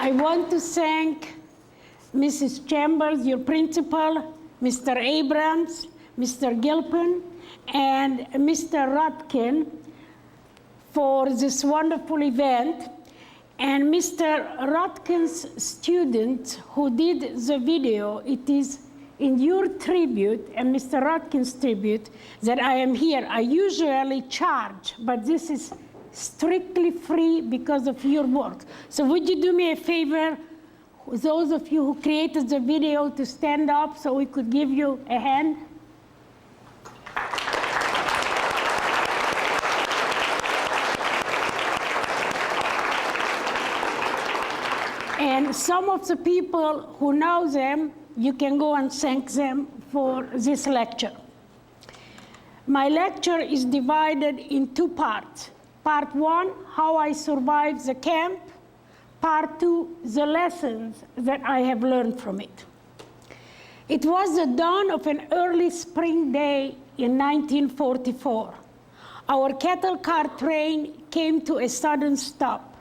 I want to thank Mrs. Chambers, your principal, Mr. Abrams, Mr. Gilpin, and Mr. Rotkin for this wonderful event. And Mr. Rotkin's student who did the video, it is in your tribute and Mr. Rotkin's tribute that I am here. I usually charge, but this is strictly free because of your work. So would you do me a favor, those of you who created the video, to stand up so we could give you a hand? And some of the people who know them, you can go and thank them for this lecture. My lecture is divided in two parts. Part one, how I survived the camp. Part two, the lessons that I have learned from it. It was the dawn of an early spring day in 1944. Our cattle car train came to a sudden stop.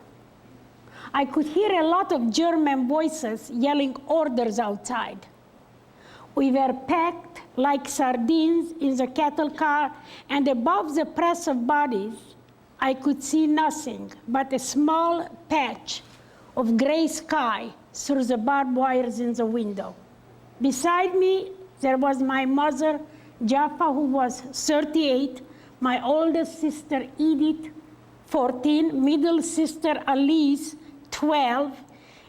I could hear a lot of German voices yelling orders outside. We were packed like sardines in the cattle car, and above the press of bodies, I could see nothing but a small patch of gray sky through the barbed wires in the window. Beside me, there was my mother, Jaffa, who was 38, my oldest sister, Edith, 14, middle sister, Alice, 12,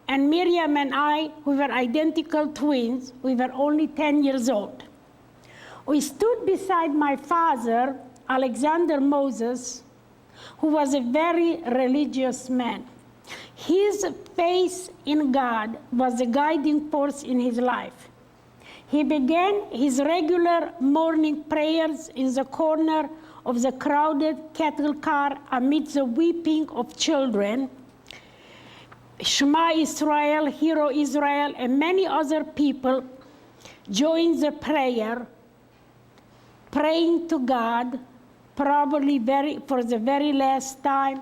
and Miriam and I, who were identical twins, we were only 10 years old. We stood beside my father, Alexander Moses, who was a very religious man. His faith in God was a guiding force in his life. He began his regular morning prayers in the corner of the crowded cattle car amidst the weeping of children. Shema Israel, Hero Israel, and many other people joined the prayer, praying to God, probably for the very last time,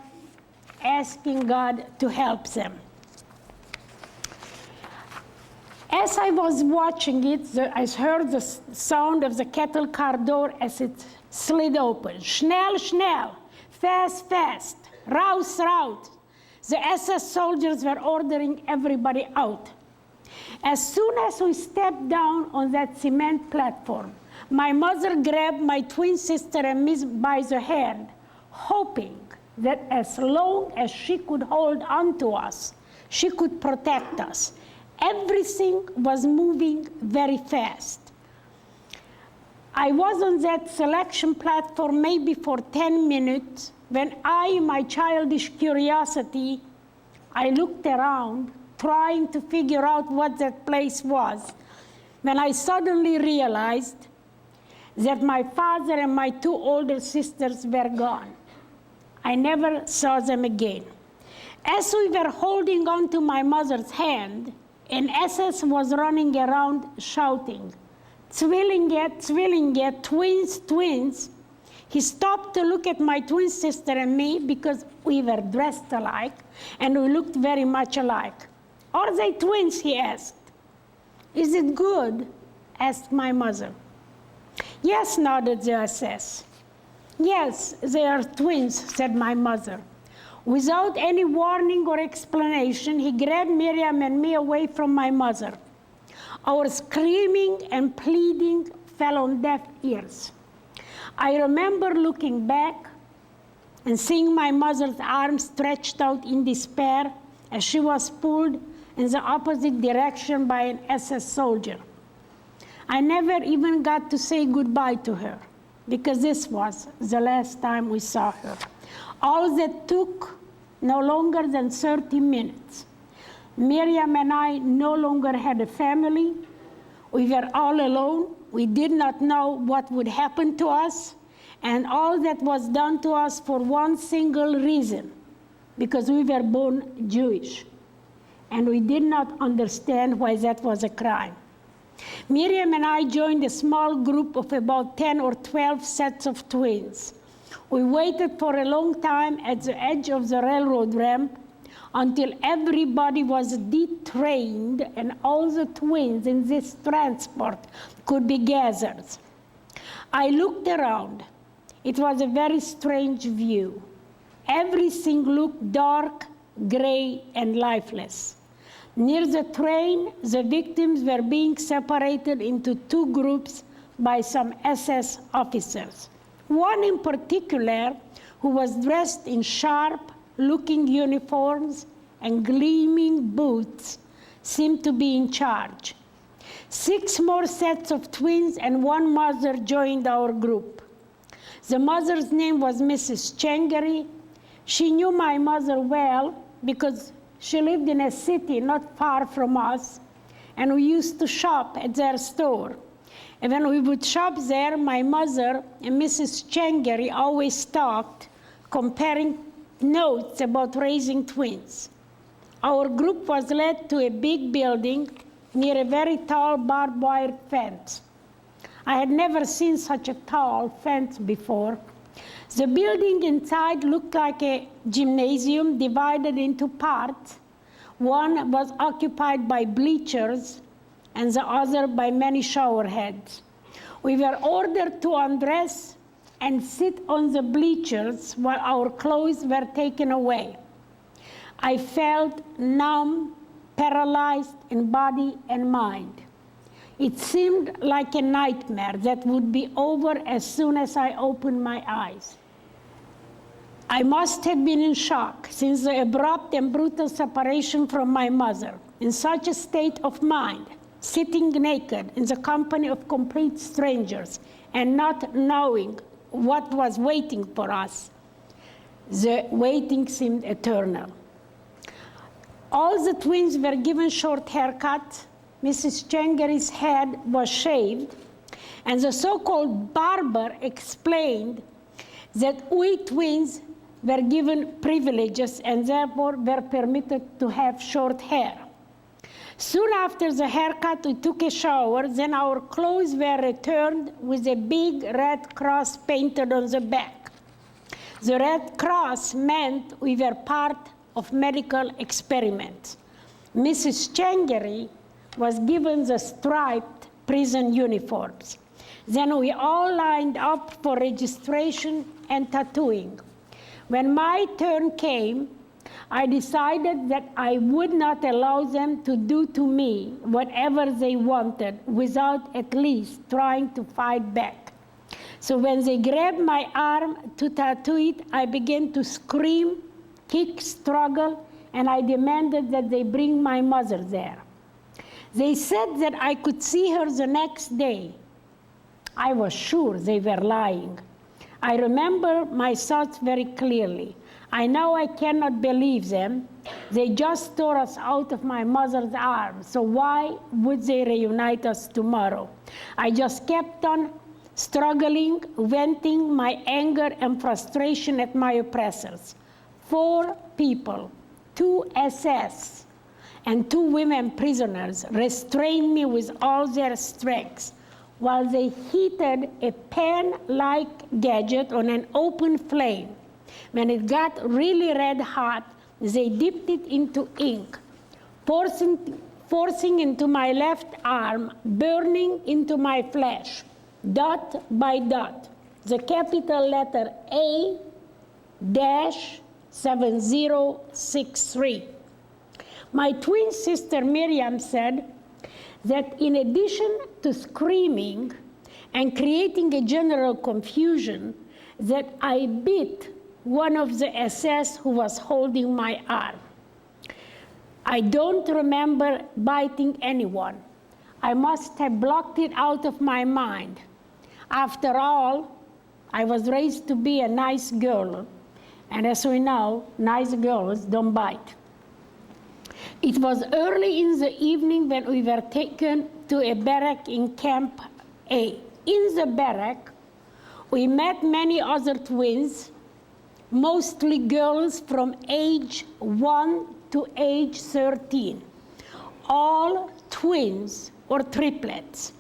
asking God to help them. As I was watching it, I heard the sound of the cattle car door as it slid open. Schnell, schnell, fast, fast, raus, raus. The SS soldiers were ordering everybody out. As soon as we stepped down on that cement platform, my mother grabbed my twin sister and me by the hand, hoping that as long as she could hold on to us, she could protect us. Everything was moving very fast. I was on that selection platform maybe for 10 minutes when in my childish curiosity, I looked around, trying to figure out what that place was, when I suddenly realized that my father and my two older sisters were gone. I never saw them again. As we were holding on to my mother's hand, an SS was running around shouting, Zwillinge, twins, twins. He stopped to look at my twin sister and me because we were dressed alike and we looked very much alike. Are they twins, he asked. Is it good? Asked my mother. Yes, nodded the SS. Yes, they are twins, said my mother. Without any warning or explanation, he grabbed Miriam and me away from my mother. Our screaming and pleading fell on deaf ears. I remember looking back and seeing my mother's arms stretched out in despair as she was pulled in the opposite direction by an SS soldier. I never even got to say goodbye to her because this was the last time we saw her. All that took no longer than 30 minutes. Miriam and I no longer had a family. We were all alone. We did not know what would happen to us, and all that was done to us for one single reason, because we were born Jewish, and we did not understand why that was a crime. Miriam and I joined a small group of about 10 or 12 sets of twins. We waited for a long time at the edge of the railroad ramp until everybody was detrained and all the twins in this transport could be gathered. I looked around. It was a very strange view. Everything looked dark, gray, and lifeless. Near the train, the victims were being separated into two groups by some SS officers. One in particular, who was dressed in sharp-looking uniforms and gleaming boots, seemed to be in charge. 6 more sets of twins and one mother joined our group. The mother's name was Mrs. Chengeri. She knew my mother well because she lived in a city not far from us, and we used to shop at their store. And when we would shop there, my mother and Mrs. Chengeri always talked, comparing notes about raising twins. Our group was led to a big building near a very tall barbed wire fence. I had never seen such a tall fence before. The building inside looked like a gymnasium divided into parts. One was occupied by bleachers and the other by many shower heads. We were ordered to undress and sit on the bleachers while our clothes were taken away. I felt numb, paralyzed in body and mind. It seemed like a nightmare that would be over as soon as I opened my eyes. I must have been in shock since the abrupt and brutal separation from my mother. In such a state of mind, sitting naked in the company of complete strangers and not knowing what was waiting for us, the waiting seemed eternal. All the twins were given short haircuts. Mrs. Chengeri's head was shaved, and the so-called barber explained that we twins were given privileges and therefore were permitted to have short hair. Soon after the haircut, we took a shower, then our clothes were returned with a big red cross painted on the back. The red cross meant we were part of medical experiments. Mrs. Chengeri was given the striped prison uniforms. Then we all lined up for registration and tattooing. When my turn came, I decided that I would not allow them to do to me whatever they wanted without at least trying to fight back. So when they grabbed my arm to tattoo it, I began to scream, kick, struggle, and I demanded that they bring my mother there. They said that I could see her the next day. I was sure they were lying. I remember my thoughts very clearly. I know I cannot believe them. They just tore us out of my mother's arms, so why would they reunite us tomorrow? I just kept on struggling, venting my anger and frustration at my oppressors. 4 people, 2 SS, and 2 women prisoners restrained me with all their strength while they heated a pen-like gadget on an open flame. When it got really red hot, they dipped it into ink, forcing into my left arm, burning into my flesh, dot by dot, the capital letter A-7063. My twin sister Miriam said that in addition to screaming and creating a general confusion, that I bit one of the SS who was holding my arm. I don't remember biting anyone. I must have blocked it out of my mind. After all, I was raised to be a nice girl, and as we know, nice girls don't bite. It was early in the evening when we were taken to a barrack in Camp A. In the barrack, we met many other twins, mostly girls from age 1 to age 13, all twins or triplets.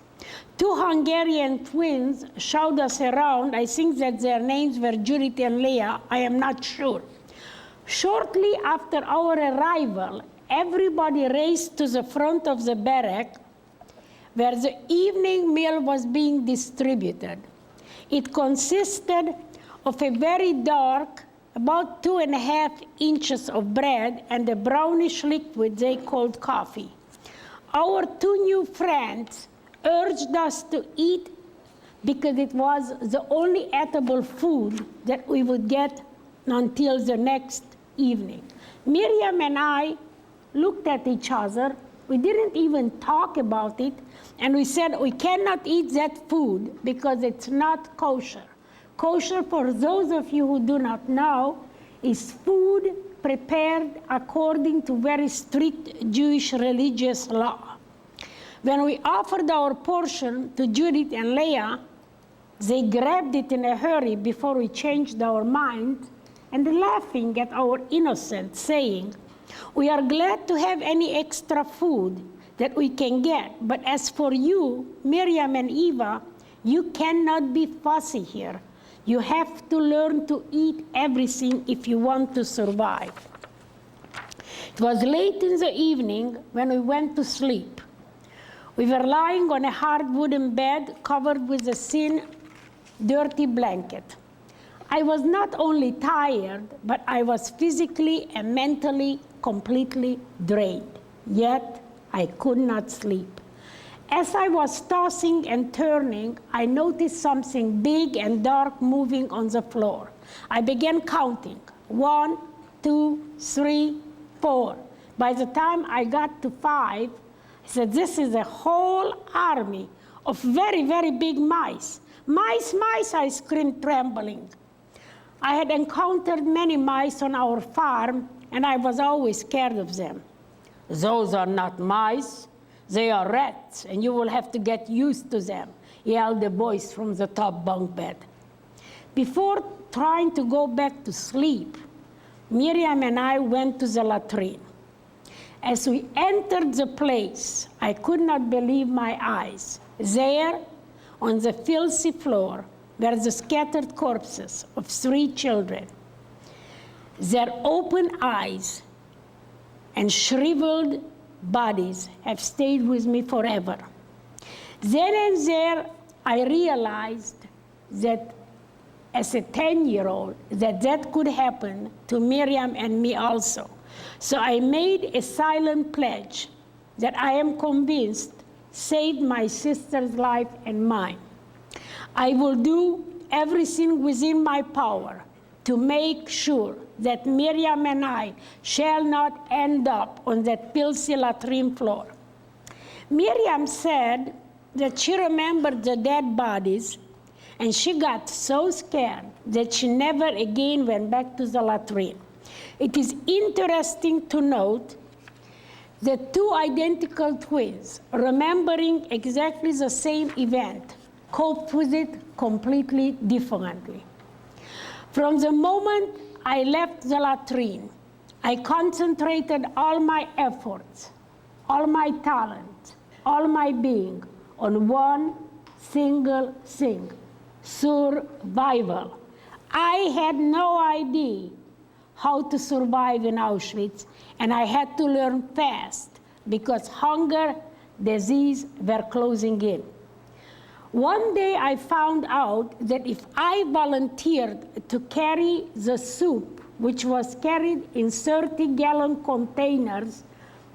2 Hungarian twins showed us around. I think that their names were Judith and Leah, I am not sure. Shortly after our arrival, everybody raced to the front of the barrack where the evening meal was being distributed. It consisted of a very dark, about 2.5 inches of bread and a brownish liquid they called coffee. Our two new friends urged us to eat because it was the only edible food that we would get until the next evening. Miriam and I looked at each other. We didn't even talk about it, and we said we cannot eat that food because it's not kosher. Kosher, for those of you who do not know, is food prepared according to very strict Jewish religious law. When we offered our portion to Judith and Leah, they grabbed it in a hurry before we changed our mind and laughing at our innocence, saying, "We are glad to have any extra food that we can get, but as for you, Miriam and Eva, you cannot be fussy here. You have to learn to eat everything if you want to survive." It was late in the evening when we went to sleep. We were lying on a hard wooden bed covered with a thin, dirty blanket. I was not only tired, but I was physically and mentally completely drained. Yet, I could not sleep. As I was tossing and turning, I noticed something big and dark moving on the floor. I began counting. 1, 2, 3, 4. By the time I got to 5, I said, "This is a whole army of very, very big mice. Mice, mice," I screamed, trembling. I had encountered many mice on our farm, and I was always scared of them. "Those are not mice. They are rats, and you will have to get used to them," yelled a voice from the top bunk bed. Before trying to go back to sleep, Miriam and I went to the latrine. As we entered the place, I could not believe my eyes. There, on the filthy floor, were the scattered corpses of 3 children. Their open eyes and shriveled bodies have stayed with me forever. Then and there, I realized that as a 10-year-old, that could happen to Miriam and me also. So I made a silent pledge that I am convinced saved my sister's life and mine. I will do everything within my power to make sure that Miriam and I shall not end up on that filthy latrine floor. Miriam said that she remembered the dead bodies, and she got so scared that she never again went back to the latrine. It is interesting to note that 2 identical twins, remembering exactly the same event, coped with it completely differently. From the moment I left the latrine, I concentrated all my efforts, all my talent, all my being on one single thing: survival. I had no idea how to survive in Auschwitz, and I had to learn fast because hunger, disease were closing in. One day I found out that if I volunteered to carry the soup, which was carried in 30-gallon containers,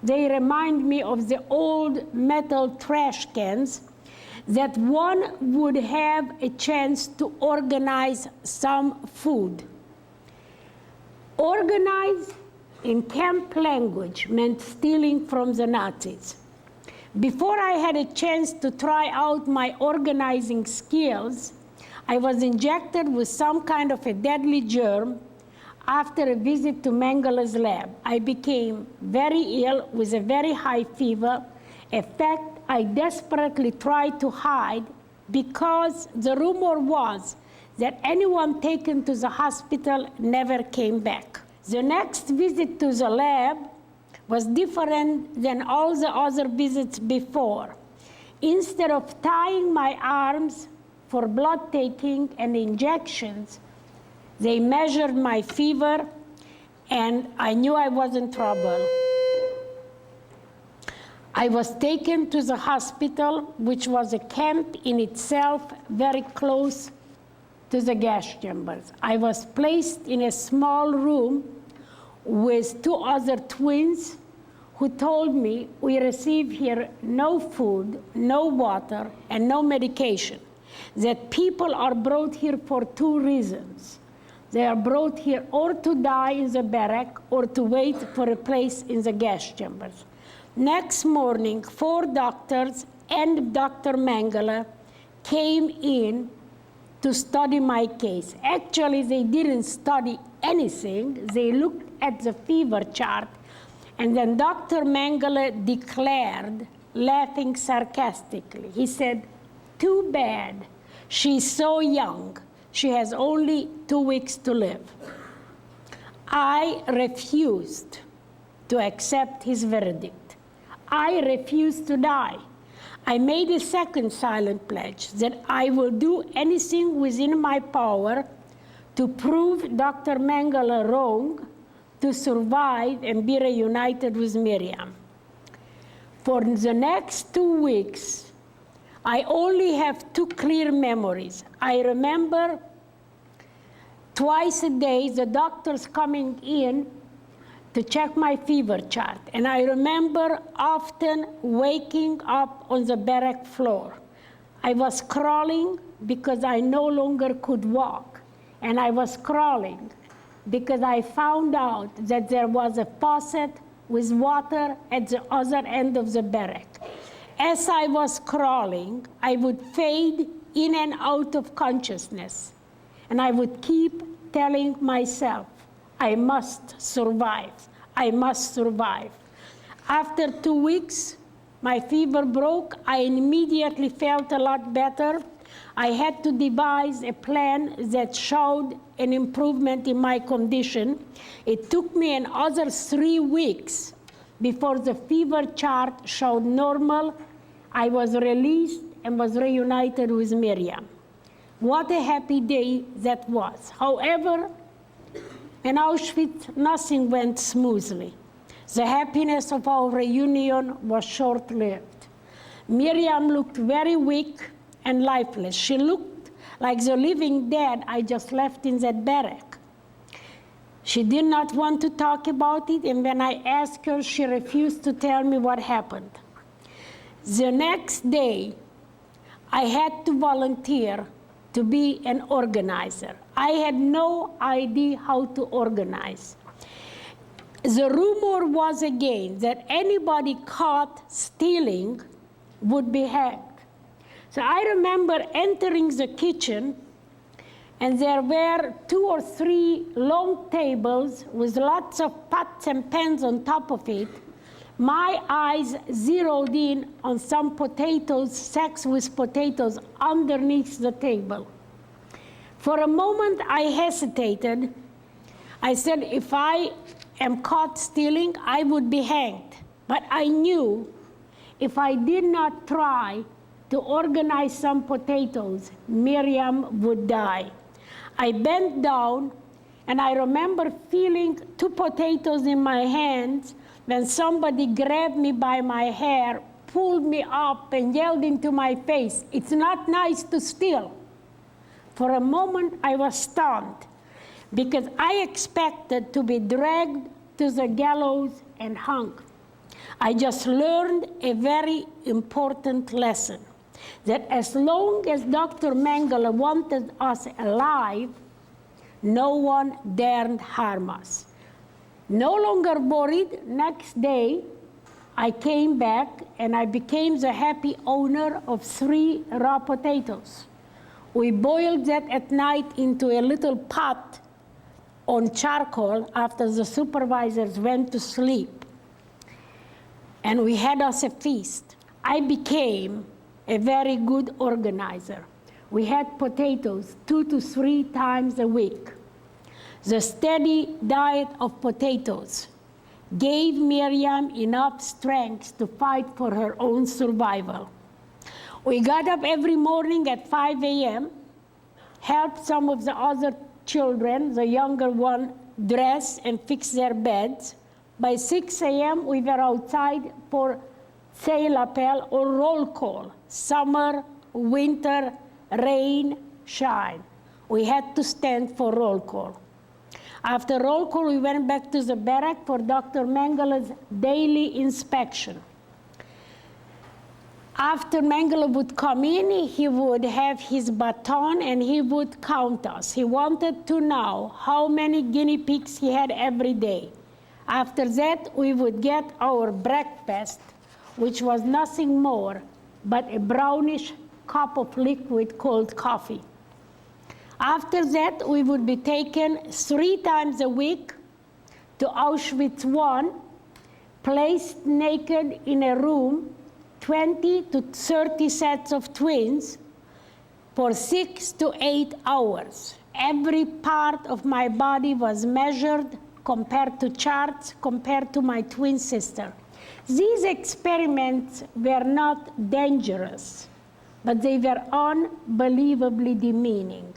they remind me of the old metal trash cans, that one would have a chance to organize some food. Organize in camp language meant stealing from the Nazis. Before I had a chance to try out my organizing skills, I was injected with some kind of a deadly germ after a visit to Mengele's lab. I became very ill with a very high fever, a fact I desperately tried to hide because the rumor was that anyone taken to the hospital never came back. The next visit to the lab was different than all the other visits before. Instead of tying my arms for blood taking and injections, they measured my fever and I knew I was in trouble. I was taken to the hospital, which was a camp in itself, very close to the gas chambers. I was placed in a small room with 2 other twins who told me, we receive here no food, no water, and no medication. That people are brought here for 2 reasons. They are brought here or to die in the barrack or to wait for a place in the gas chambers. Next morning, 4 doctors and Dr. Mengele came in to study my case. Actually, they didn't study anything. They looked at the fever chart, and then Dr. Mengele declared, laughing sarcastically, he said, "Too bad, she's so young. She has only 2 weeks to live." I refused to accept his verdict. I refused to die. I made a second silent pledge that I will do anything within my power to prove Dr. Mengele wrong, to survive and be reunited with Miriam. For the next 2 weeks, I only have 2 clear memories. I remember twice a day the doctors coming in to check my fever chart. And I remember often waking up on the barrack floor. I was crawling because I no longer could walk. And I was crawling because I found out that there was a faucet with water at the other end of the barrack. As I was crawling, I would fade in and out of consciousness. And I would keep telling myself, I must survive. I must survive. After 2 weeks, my fever broke. I immediately felt a lot better. I had to devise a plan that showed an improvement in my condition. It took me another 3 weeks before the fever chart showed normal. I was released and was reunited with Miriam. What a happy day that was. However, in Auschwitz, nothing went smoothly. The happiness of our reunion was short-lived. Miriam looked very weak and lifeless. She looked like the living dead I just left in that barrack. She did not want to talk about it, and when I asked her, she refused to tell me what happened. The next day, I had to volunteer to be an organizer. I had no idea how to organize. The rumor was again that anybody caught stealing would be hanged. So I remember entering the kitchen, and there were 2 or 3 long tables with lots of pots and pans on top of it. My eyes zeroed in on some potatoes, sacks with potatoes underneath the table. For a moment, I hesitated. I said, if I am caught stealing, I would be hanged. But I knew if I did not try to organize some potatoes, Miriam would die. I bent down, and I remember feeling 2 potatoes in my hands when somebody grabbed me by my hair, pulled me up, and yelled into my face, "It's not nice to steal." For a moment, I was stunned because I expected to be dragged to the gallows and hung. I just learned a very important lesson, that as long as Dr. Mengele wanted us alive, no one dared harm us. No longer worried, next day, I came back and I became the happy owner of 3 raw potatoes. We boiled that at night into a little pot on charcoal after the supervisors went to sleep. And we had us a feast. I became a very good organizer. We had potatoes 2 to 3 times a week. The steady diet of potatoes gave Miriam enough strength to fight for her own survival. We got up every morning at 5 a.m., helped some of the other children, the younger one, dress, and fix their beds. By 6 a.m., we were outside for say lapel or roll call. Summer, winter, rain, shine. We had to stand for roll call. After roll call, we went back to the barrack for Dr. Mengele's daily inspection. After Mengele would come in, he would have his baton and he would count us. He wanted to know how many guinea pigs he had every day. After that, we would get our breakfast, which was nothing more but a brownish cup of liquid called coffee. After that, we would be taken 3 times a week to Auschwitz I, placed naked in a room, 20 to 30 sets of twins, for 6 to 8 hours. Every part of my body was measured, compared to charts, compared to my twin sister. These experiments were not dangerous, but they were unbelievably demeaning.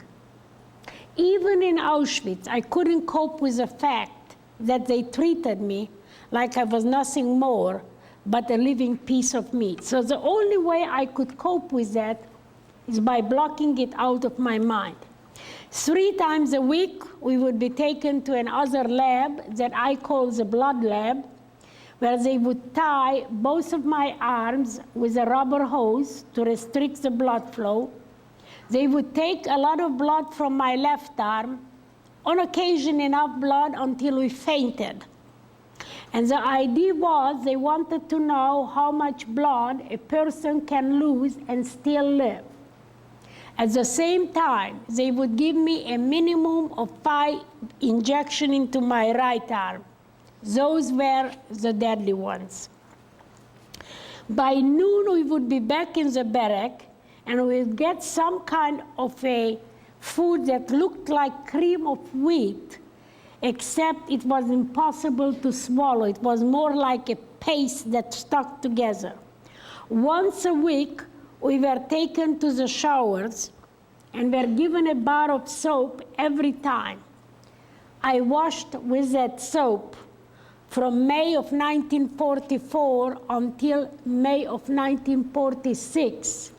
Even in Auschwitz, I couldn't cope with the fact that they treated me like I was nothing more but a living piece of meat. So the only way I could cope with that is by blocking it out of my mind. 3 times a week, we would be taken to another lab that I call the blood lab, where they would tie both of my arms with a rubber hose to restrict the blood flow. They would take a lot of blood from my left arm, on occasion enough blood until we fainted. And the idea was they wanted to know how much blood a person can lose and still live. At the same time, they would give me a minimum of 5 injections into my right arm. Those were the deadly ones. By noon, we would be back in the barrack, and we would get some kind of a food that looked like cream of wheat, except it was impossible to swallow. It was more like a paste that stuck together. Once a week, we were taken to the showers and were given a bar of soap every time. I washed with that soap from May of 1944 until May of 1946,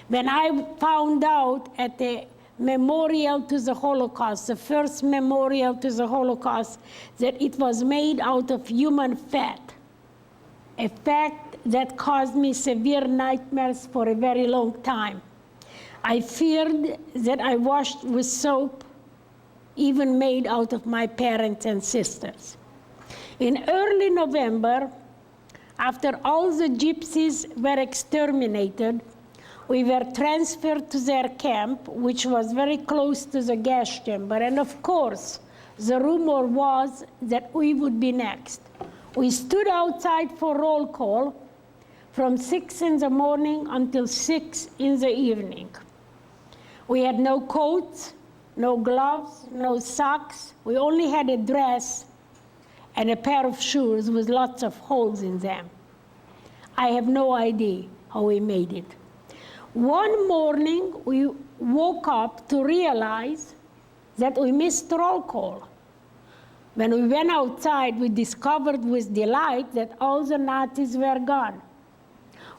when I found out at the memorial to the Holocaust, the first memorial to the Holocaust, that it was made out of human fat, a fact that caused me severe nightmares for a very long time. I feared that I washed with soap, even made out of my parents and sisters. In early November, after all the gypsies were exterminated, we were transferred to their camp, which was very close to the gas chamber. And of course, the rumor was that we would be next. We stood outside for roll call from 6 in the morning until 6 in the evening. We had no coats, no gloves, no socks. We only had a dress and a pair of shoes with lots of holes in them. I have no idea how we made it. One morning, we woke up to realize that we missed roll call. When we went outside, we discovered with delight that all the Nazis were gone.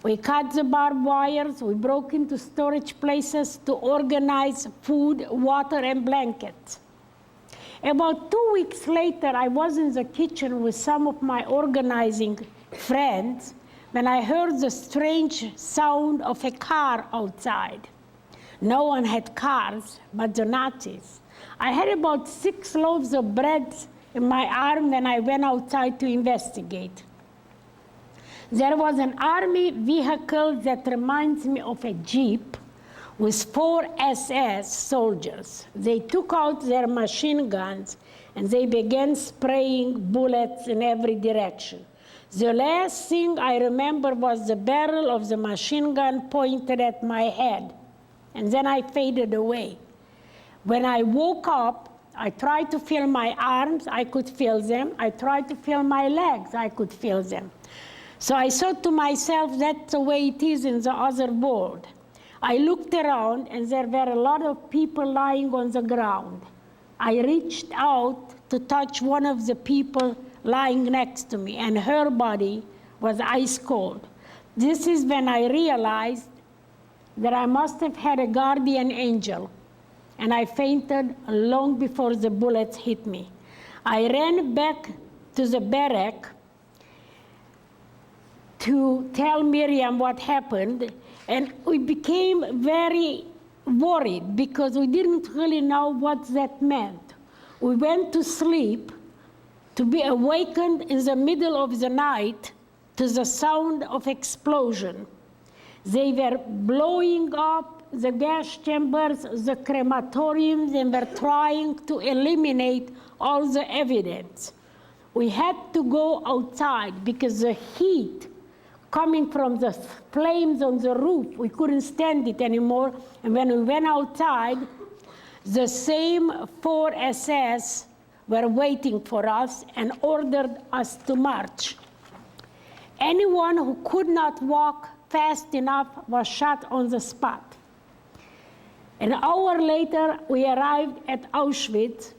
We cut the barbed wires, we broke into storage places to organize food, water, and blankets. About 2 weeks later, I was in the kitchen with some of my organizing friends when I heard the strange sound of a car outside. No one had cars but the Nazis. I had about 6 loaves of bread in my arm when I went outside to investigate. There was an army vehicle that reminds me of a Jeep with 4 SS soldiers. They took out their machine guns and they began spraying bullets in every direction. The last thing I remember was the barrel of the machine gun pointed at my head, and then I faded away. When I woke up, I tried to feel my arms, I could feel them. I tried to feel my legs, I could feel them. So I thought to myself, that's the way it is in the other world. I looked around, and there were a lot of people lying on the ground. I reached out to touch one of the people lying next to me, and her body was ice cold. This is when I realized that I must have had a guardian angel, and I fainted long before the bullets hit me. I ran back to the barrack to tell Miriam what happened, and we became very worried because we didn't really know what that meant. We went to sleep to be awakened in the middle of the night to the sound of explosion. They were blowing up the gas chambers, the crematoriums, and were trying to eliminate all the evidence. We had to go outside because the heat coming from the flames on the roof, we couldn't stand it anymore. And when we went outside, the same 4 SS were waiting for us and ordered us to march. Anyone who could not walk fast enough was shot on the spot. An hour later, we arrived at Auschwitz,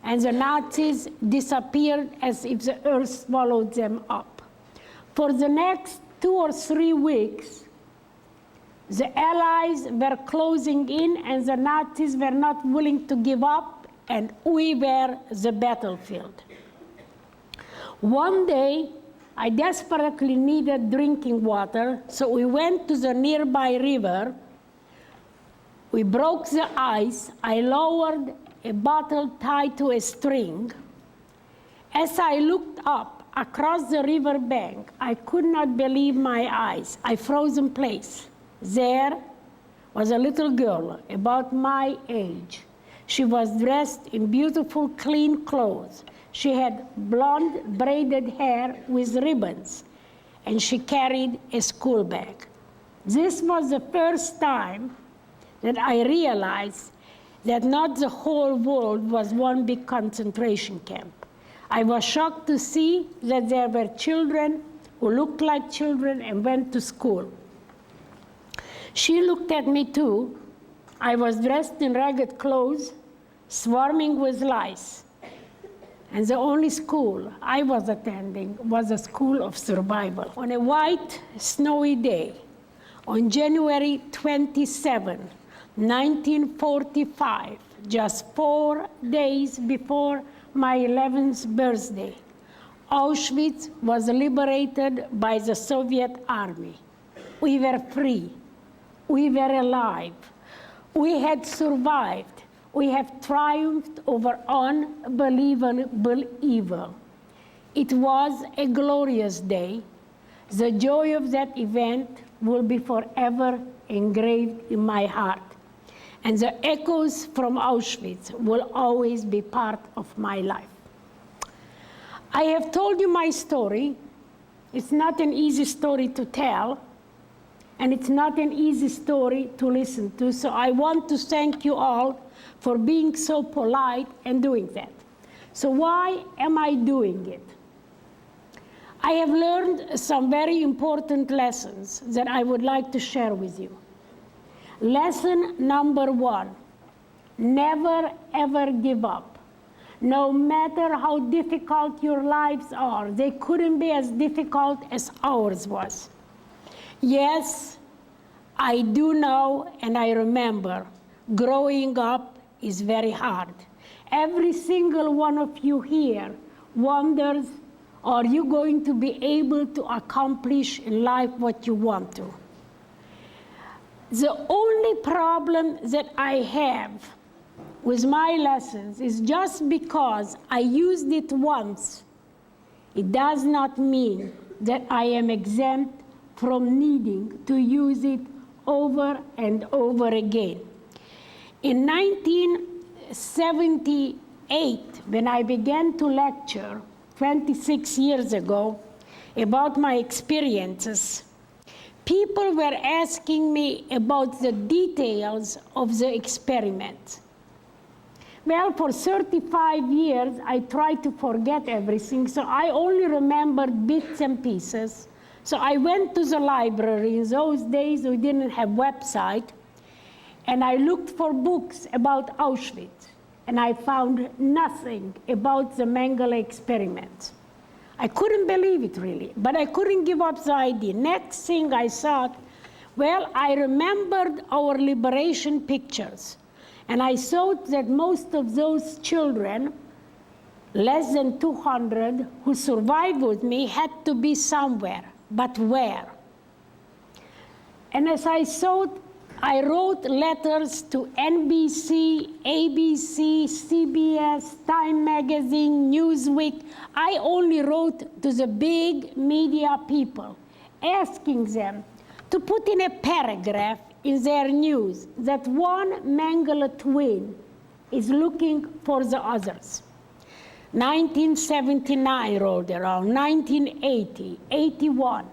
and the Nazis disappeared as if the earth swallowed them up. For the next 2 or 3 weeks, the Allies were closing in, and the Nazis were not willing to give up, and we were the battlefield. One day, I desperately needed drinking water, so we went to the nearby river. We broke the ice. I lowered a bottle tied to a string. As I looked up across the river bank, I could not believe my eyes. I froze in place. There was a little girl about my age. She was dressed in beautiful, clean clothes. She had blonde, braided hair with ribbons, and she carried a school bag. This was the first time that I realized that not the whole world was one big concentration camp. I was shocked to see that there were children who looked like children and went to school. She looked at me too. I was dressed in ragged clothes, swarming with lice. And the only school I was attending was a school of survival. On a white, snowy day, on January 27, 1945, just 4 days before my 11th birthday, Auschwitz was liberated by the Soviet army. We were free. We were alive. We had survived. We have triumphed over unbelievable evil. It was a glorious day. The joy of that event will be forever engraved in my heart. And the echoes from Auschwitz will always be part of my life. I have told you my story. It's not an easy story to tell, and it's not an easy story to listen to. So I want to thank you all for being so polite and doing that. So why am I doing it? I have learned some very important lessons that I would like to share with you. Lesson number 1, never ever give up. No matter how difficult your lives are, they couldn't be as difficult as ours was. Yes, I do know and I remember growing up is very hard. Every single one of you here wonders, are you going to be able to accomplish in life what you want to? The only problem that I have with my lessons is just because I used it once, it does not mean that I am exempt from needing to use it over and over again. In 1978, when I began to lecture 26 years ago about my experiences, people were asking me about the details of the experiment. Well, for 35 years, I tried to forget everything, so I only remembered bits and pieces. So I went to the library. In those days, we didn't have website, and I looked for books about Auschwitz. and I found nothing about the Mengele experiments. I couldn't believe it, really, but I couldn't give up the idea. Next thing I thought, well, I remembered our liberation pictures, and I thought that most of those children, less than 200, who survived with me had to be somewhere, but where? And as I thought, I wrote letters to NBC, ABC, CBS, Time Magazine, Newsweek. I only wrote to the big media people, asking them to put in a paragraph in their news that one Mengele twin is looking for the others. 1979 rolled around, 1980, 81.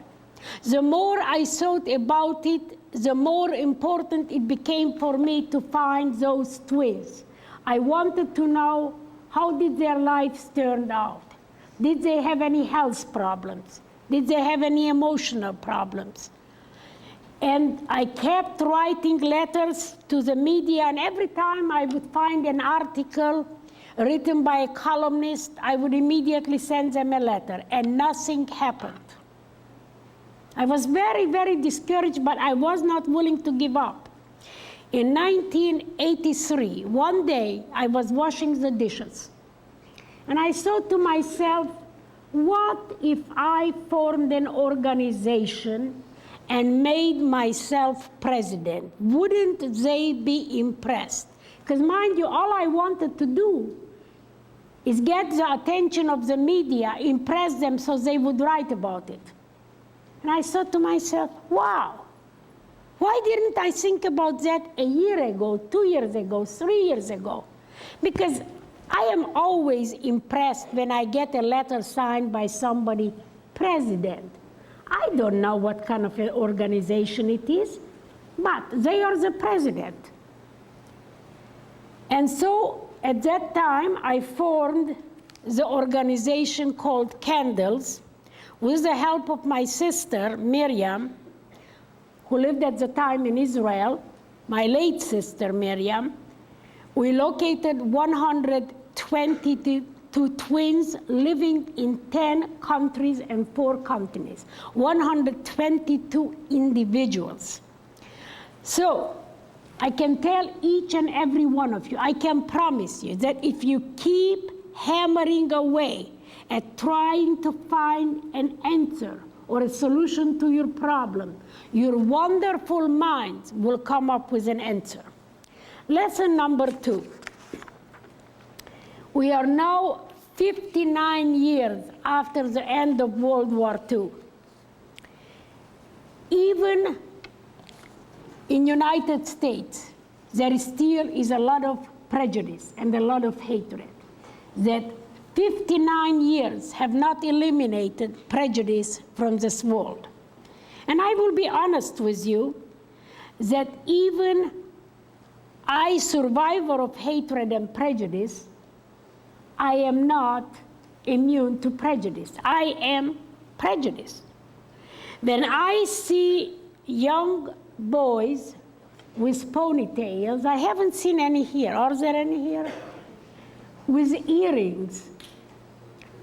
The more I thought about it, the more important it became for me to find those twins. I wanted to know, how did their lives turn out? Did they have any health problems? Did they have any emotional problems? And I kept writing letters to the media, and every time I would find an article written by a columnist, I would immediately send them a letter, and nothing happened. I was very, very discouraged, but I was not willing to give up. In 1983, one day, I was washing the dishes, and I thought to myself, what if I formed an organization and made myself president? Wouldn't they be impressed? Because mind you, all I wanted to do is get the attention of the media, impress them so they would write about it. And I thought to myself, wow, why didn't I think about that a year ago, 2 years ago, 3 years ago? Because I am always impressed when I get a letter signed by somebody, president. I don't know what kind of an organization it is, but they are the president. And so at that time, I formed the organization called Candles with the help of my sister, Miriam, who lived at the time in Israel, my late sister, Miriam. We located 122 twins living in 10 countries and 4 continents, 122 individuals. So I can tell each and every one of you, I can promise you that if you keep hammering away at trying to find an answer or a solution to your problem, your wonderful minds will come up with an answer. Lesson number 2. We are now 59 years after the end of World War II. Even in United States, there still is a lot of prejudice and a lot of hatred. That 59 years have not eliminated prejudice from this world. And I will be honest with you that even I, survivor of hatred and prejudice, I am not immune to prejudice. I am prejudiced. When I see young boys with ponytails, I haven't seen any here. Are there any here? With earrings.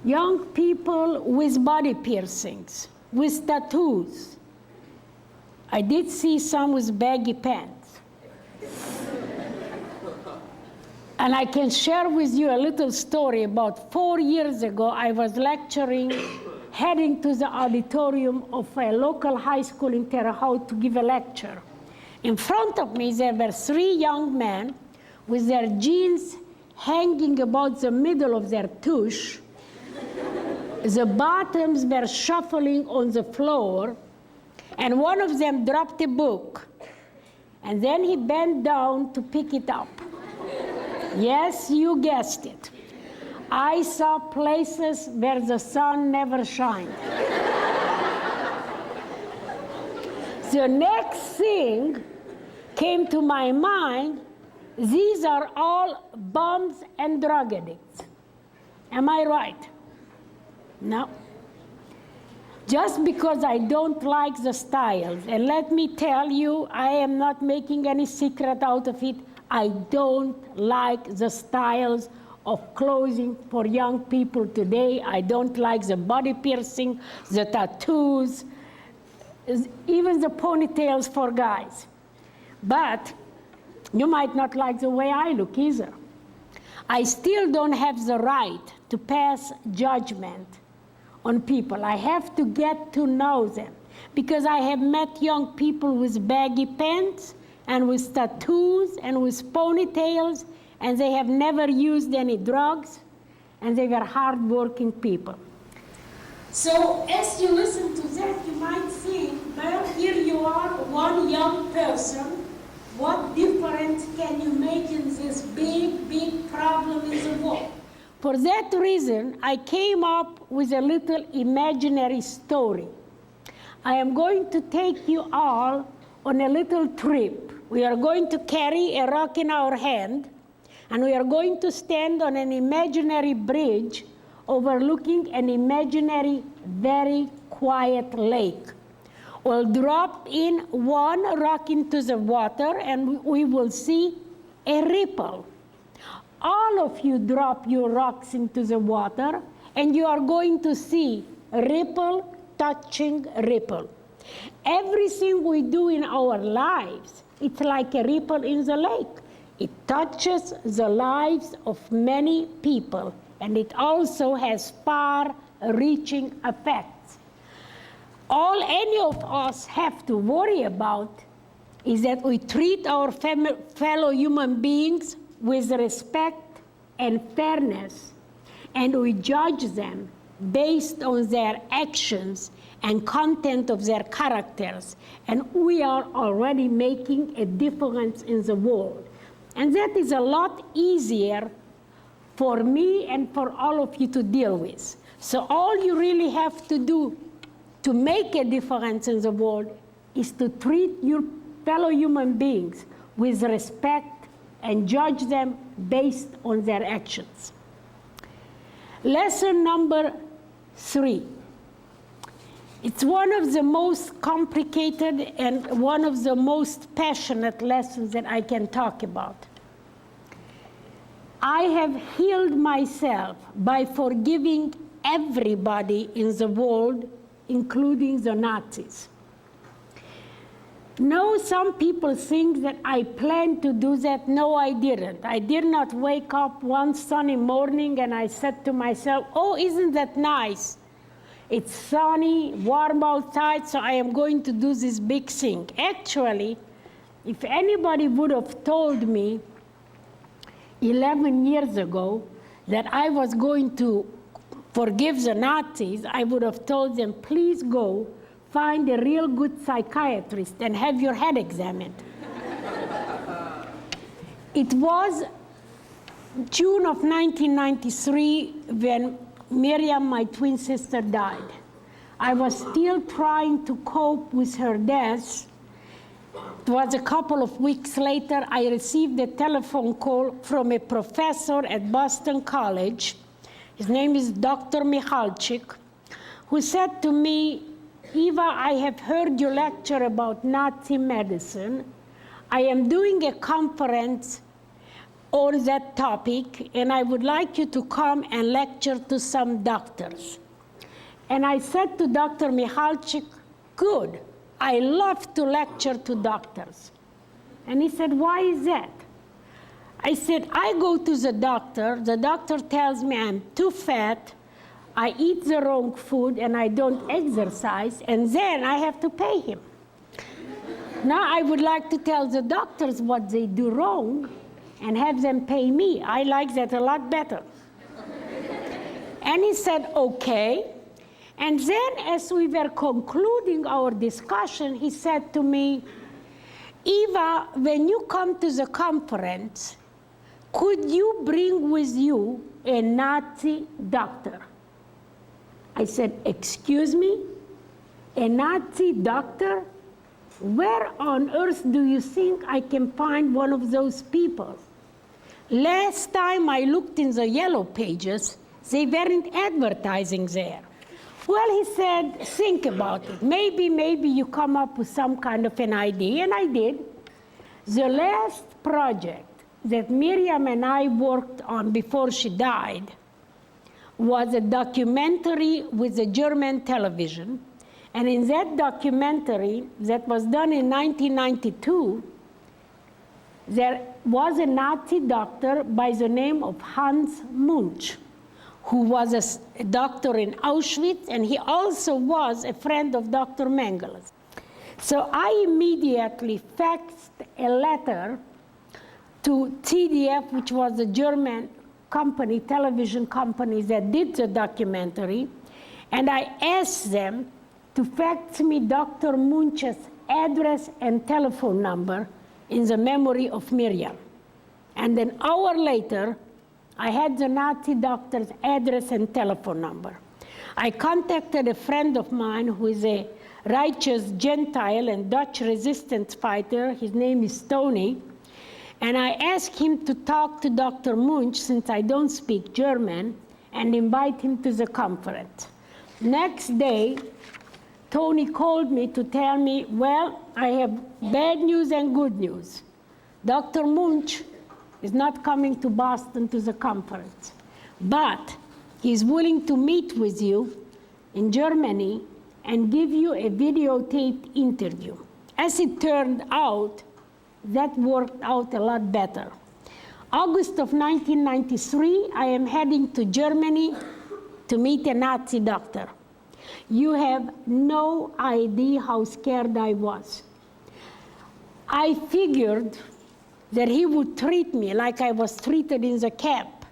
Young people with body piercings, with tattoos. I did see some with baggy pants. And I can share with you a little story. About 4 years ago, I was lecturing, heading to the auditorium of a local high school in Terre Haute to give a lecture. In front of me, there were 3 young men with their jeans hanging about the middle of their tush. The bottoms were shuffling on the floor, and one of them dropped a book. And then he bent down to pick it up. Yes, you guessed it. I saw places where the sun never shined. The next thing came to my mind, these are all bums and drug addicts. Am I right? No. Just because I don't like the styles, and let me tell you, I am not making any secret out of it, I don't like the styles of clothing for young people today. I don't like the body piercing, the tattoos, even the ponytails for guys. But you might not like the way I look either. I still don't have the right to pass judgment on people. I have to get to know them, because I have met young people with baggy pants and with tattoos and with ponytails, and they have never used any drugs, and they were hardworking people. So as you listen to that, you might think, well, here you are, one young person. What difference can you make in this big, big problem in the world? For that reason, I came up with a little imaginary story. I am going to take you all on a little trip. We are going to carry a rock in our hand, and we are going to stand on an imaginary bridge overlooking an imaginary, very quiet lake. We'll drop in one rock into the water, and we will see a ripple. All of you drop your rocks into the water, and you are going to see ripple touching ripple. Everything we do in our lives, it's like a ripple in the lake. It touches the lives of many people, and it also has far-reaching effects. All any of us have to worry about is that we treat our fellow human beings with respect and fairness, and we judge them based on their actions and content of their characters, and we are already making a difference in the world. And that is a lot easier for me and for all of you to deal with. So all you really have to do to make a difference in the world is to treat your fellow human beings with respect and judge them based on their actions. Lesson number 3. It's one of the most complicated and one of the most passionate lessons that I can talk about. I have healed myself by forgiving everybody in the world, including the Nazis. No, some people think that I planned to do that. No, I didn't. I did not wake up one sunny morning and I said to myself, oh, isn't that nice? It's sunny, warm outside, so I am going to do this big thing. Actually, if anybody would have told me 11 years ago that I was going to forgive the Nazis, I would have told them, please go find a real good psychiatrist and have your head examined. It was June of 1993 when Miriam, my twin sister, died. I was still trying to cope with her death. It was a couple of weeks later, I received a telephone call from a professor at Boston College. His name is Dr. Michalczyk, who said to me, Eva, I have heard your lecture about Nazi medicine. I am doing a conference on that topic, and I would like you to come and lecture to some doctors. And I said to Dr. Michalczyk, good, I love to lecture to doctors. And he said, why is that? I said, I go to the doctor tells me I'm too fat, I eat the wrong food, and I don't exercise, and then I have to pay him. Now I would like to tell the doctors what they do wrong and have them pay me. I like that a lot better. And he said, okay. And then as we were concluding our discussion, he said to me, Eva, when you come to the conference, could you bring with you a Nazi doctor? I said, excuse me, a Nazi doctor? Where on earth do you think I can find one of those people? Last time I looked in the yellow pages, they weren't advertising there. Well, he said, think about it. Maybe you come up with some kind of an idea, and I did. The last project that Miriam and I worked on before she died was a documentary with a German television. And in that documentary that was done in 1992, there was a Nazi doctor by the name of Hans Munch, who was a doctor in Auschwitz, and he also was a friend of Dr. Mengeles. So I immediately faxed a letter to TDF, which was a German company, television company that did the documentary, and I asked them to fax me Dr. Munch's address and telephone number in the memory of Miriam. And an hour later, I had the Nazi doctor's address and telephone number. I contacted a friend of mine who is a righteous Gentile and Dutch resistance fighter. His name is Tony. And I asked him to talk to Dr. Munch, since I don't speak German, and invite him to the conference. Next day, Tony called me to tell me, well, I have bad news and good news. Dr. Munch is not coming to Boston to the conference, but he's willing to meet with you in Germany and give you a videotaped interview. As it turned out, that worked out a lot better. August of 1993, I am heading to Germany to meet a Nazi doctor. You have no idea how scared I was. I figured that he would treat me like I was treated in the camp,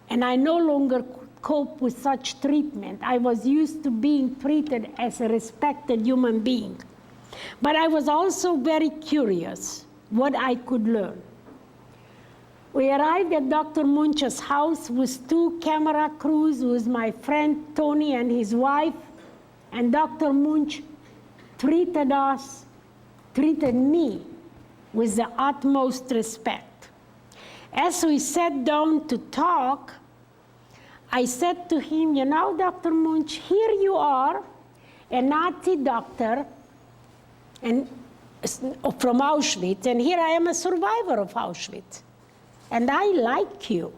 and I no longer could cope with such treatment. I was used to being treated as a respected human being. But I was also very curious what I could learn. We arrived at Dr. Munch's house with 2 camera crews, with my friend Tony and his wife, and Dr. Munch treated me with the utmost respect. As we sat down to talk, I said to him, you know, Dr. Munch, here you are, a Nazi doctor and from Auschwitz, and here I am a survivor of Auschwitz. And I like you.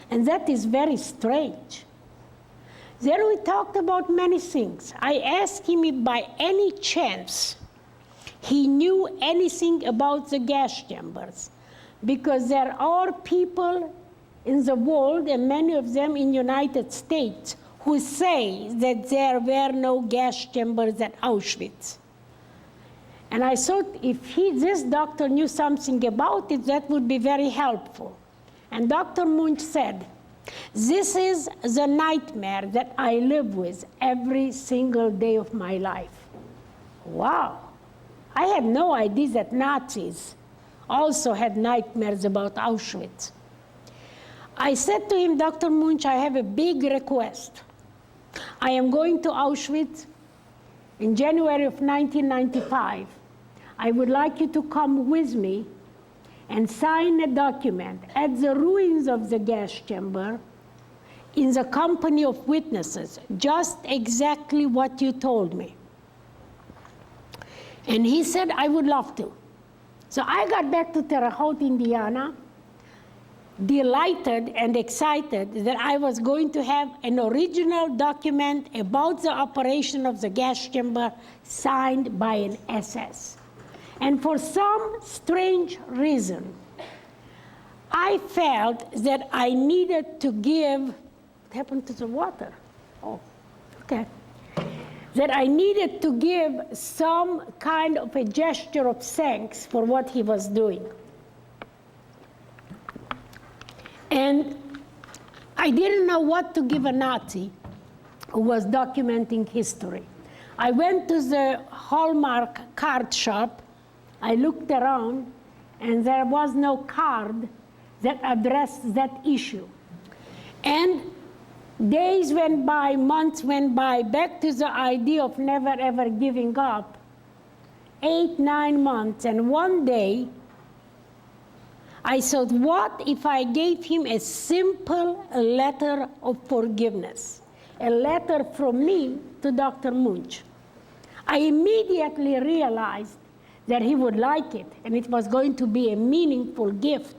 And that is very strange. Then we talked about many things. I asked him if by any chance he knew anything about the gas chambers, because there are people in the world, and many of them in the United States, who say that there were no gas chambers at Auschwitz. And I thought if this doctor knew something about it, that would be very helpful. And Dr. Munch said, this is the nightmare that I live with every single day of my life. Wow. I had no idea that Nazis also had nightmares about Auschwitz. I said to him, Dr. Munch, I have a big request. I am going to Auschwitz in January of 1995. I would like you to come with me and sign a document at the ruins of the gas chamber in the company of witnesses, just exactly what you told me. And he said, I would love to. So I got back to Terre Haute, Indiana, delighted and excited that I was going to have an original document about the operation of the gas chamber signed by an SS. And for some strange reason, I felt that I needed to give, what happened to the water? Oh, okay. That I needed to give some kind of a gesture of thanks for what he was doing. And I didn't know what to give a Nazi who was documenting history. I went to the Hallmark card shop. I looked around, and there was no card that addressed that issue. And days went by, months went by, back to the idea of never ever giving up. 8, 9 months, and one day, I thought, what if I gave him a simple letter of forgiveness? A letter from me to Dr. Munch. I immediately realized that he would like it, and it was going to be a meaningful gift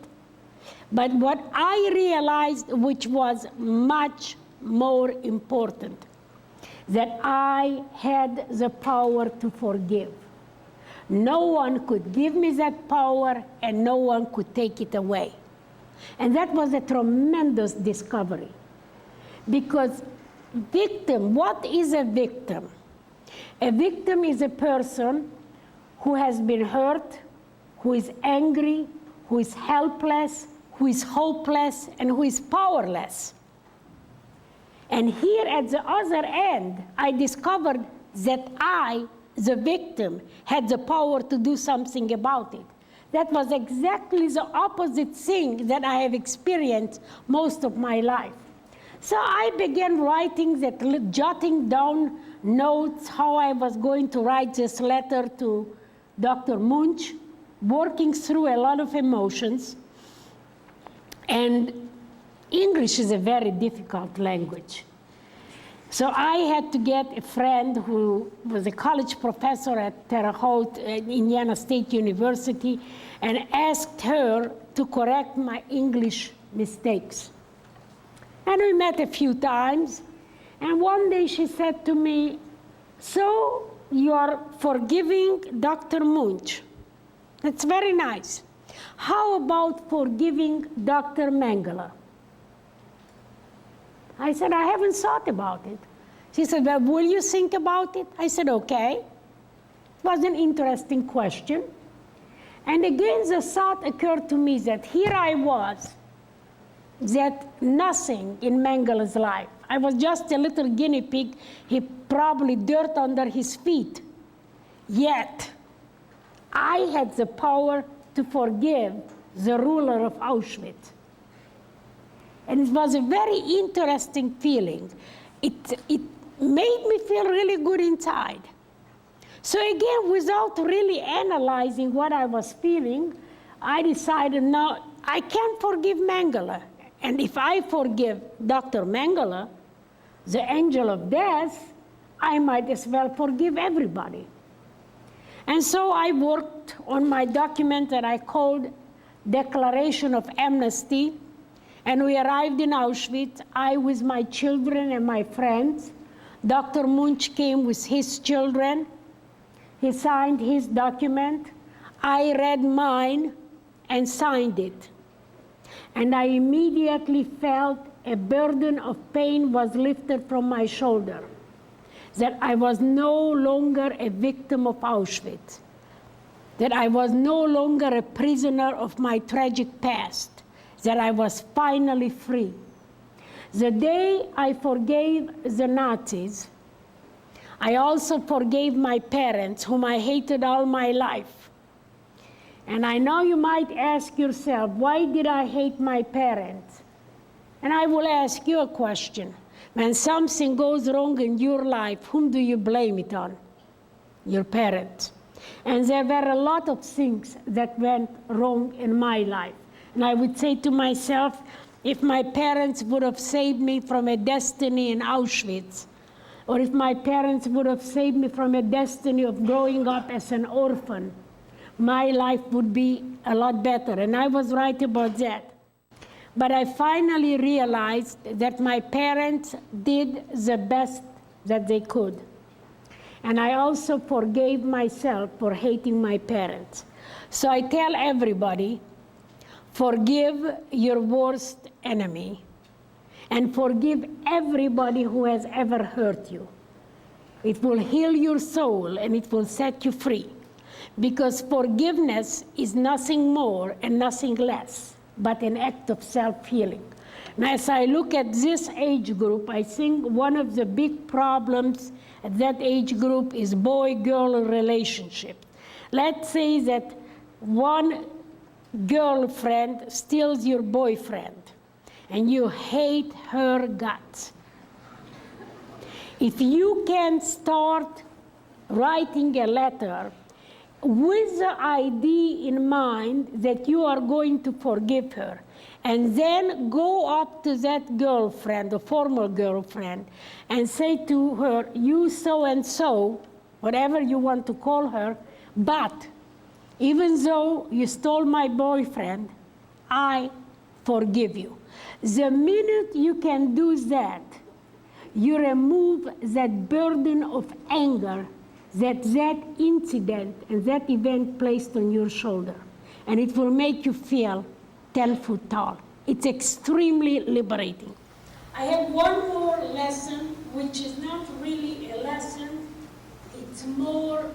But what I realized, which was much more important, that I had the power to forgive. No one could give me that power, and no one could take it away. And that was a tremendous discovery. Because victim, what is a victim? A victim is a person who has been hurt, who is angry, who is helpless, who is hopeless, and who is powerless. And here at the other end, I discovered that I, the victim, had the power to do something about it. That was exactly the opposite thing that I have experienced most of my life. So I began writing that, jotting down notes how I was going to write this letter to Dr. Munch, working through a lot of emotions. And English is a very difficult language. So I had to get a friend who was a college professor at Terre Haute at Indiana State University and asked her to correct my English mistakes. And we met a few times, and one day she said to me, "So you are forgiving Dr. Munch. That's very nice. How about forgiving Dr. Mengele?" I said, "I haven't thought about it." She said, "Well, will you think about it?" I said, "Okay." It was an interesting question. And again, the thought occurred to me that here I was, that nothing in Mengele's life. I was just a little guinea pig, he probably dirt under his feet. Yet, I had the power to forgive the ruler of Auschwitz. And it was a very interesting feeling. It made me feel really good inside. So again, without really analyzing what I was feeling, I decided, no, I can't forgive Mengele. And if I forgive Dr. Mengele, the angel of death, I might as well forgive everybody. And so I worked on my document that I called Declaration of Amnesty. And we arrived in Auschwitz, I with my children and my friends. Dr. Munch came with his children. He signed his document. I read mine and signed it. And I immediately felt a burden of pain was lifted from my shoulder, that I was no longer a victim of Auschwitz, that I was no longer a prisoner of my tragic past, that I was finally free. The day I forgave the Nazis, I also forgave my parents, whom I hated all my life. And I know you might ask yourself, why did I hate my parents? And I will ask you a question. When something goes wrong in your life, whom do you blame it on? Your parents. And there were a lot of things that went wrong in my life. And I would say to myself, if my parents would have saved me from a destiny in Auschwitz, or if my parents would have saved me from a destiny of growing up as an orphan, my life would be a lot better. And I was right about that. But I finally realized that my parents did the best that they could. And I also forgave myself for hating my parents. So I tell everybody, forgive your worst enemy, and forgive everybody who has ever hurt you. It will heal your soul and it will set you free. Because forgiveness is nothing more and nothing less but an act of self-healing. And as I look at this age group, I think one of the big problems at that age group is boy-girl relationship. Let's say that one girlfriend steals your boyfriend and you hate her guts. If you can start writing a letter with the idea in mind that you are going to forgive her, and then go up to that girlfriend, a former girlfriend, and say to her, you so-and-so, whatever you want to call her, but even though you stole my boyfriend, I forgive you. The minute you can do that, you remove that burden of anger that incident and that event placed on your shoulder. And it will make you feel 10 foot tall. It's extremely liberating. I have one more lesson, which is not really a lesson, it's more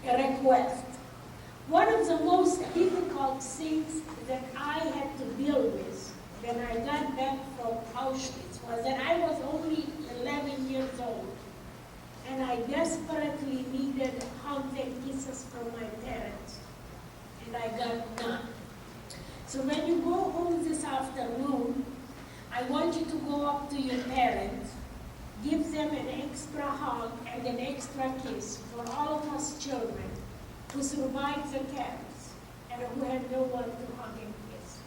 a request. One of the most difficult things that I had to deal with when I got back from Auschwitz was that I was only 11 years old, and I desperately needed hugs and kisses from my parents, and I got none. So when you go home this afternoon, I want you to go up to your parents, give them an extra hug and an extra kiss for all of us children who survived the camps and who had no one to hug and kiss.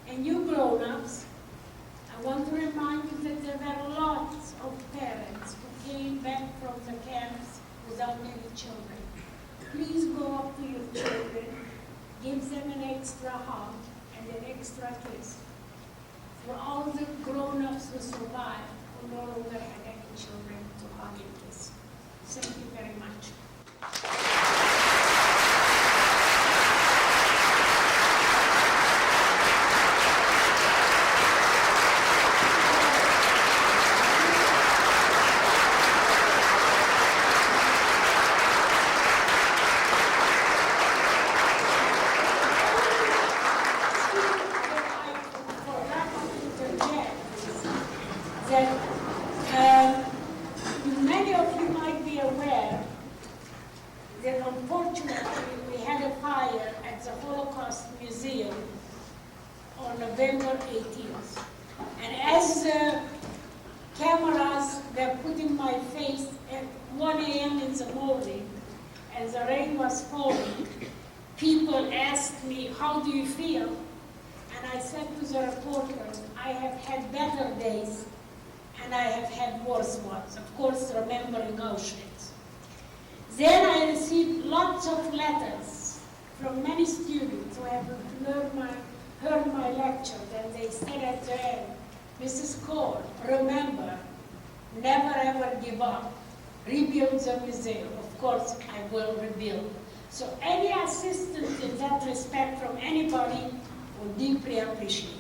And you grown-ups, I want to remind you that there were lots of parents who came back from the camps without any children. Please go up to your children, give them an extra hug and an extra kiss. For all the grown-ups who survived, who no longer had any children to hug and kiss. Thank you very much. Many of you might be aware that unfortunately we had a fire at the Holocaust Museum on November 18th. And as the cameras were put in my face at 1 a.m. in the morning and the rain was falling, people asked me, how do you feel? And I said to the reporters, I have had better days and I have had worse ones, of course remembering Auschwitz. Then I received lots of letters from many students who have heard my lecture, and they said at the end, Mrs. Kor, remember, never ever give up. Rebuild the museum. Of course, I will rebuild. So any assistance in that respect from anybody would deeply appreciate.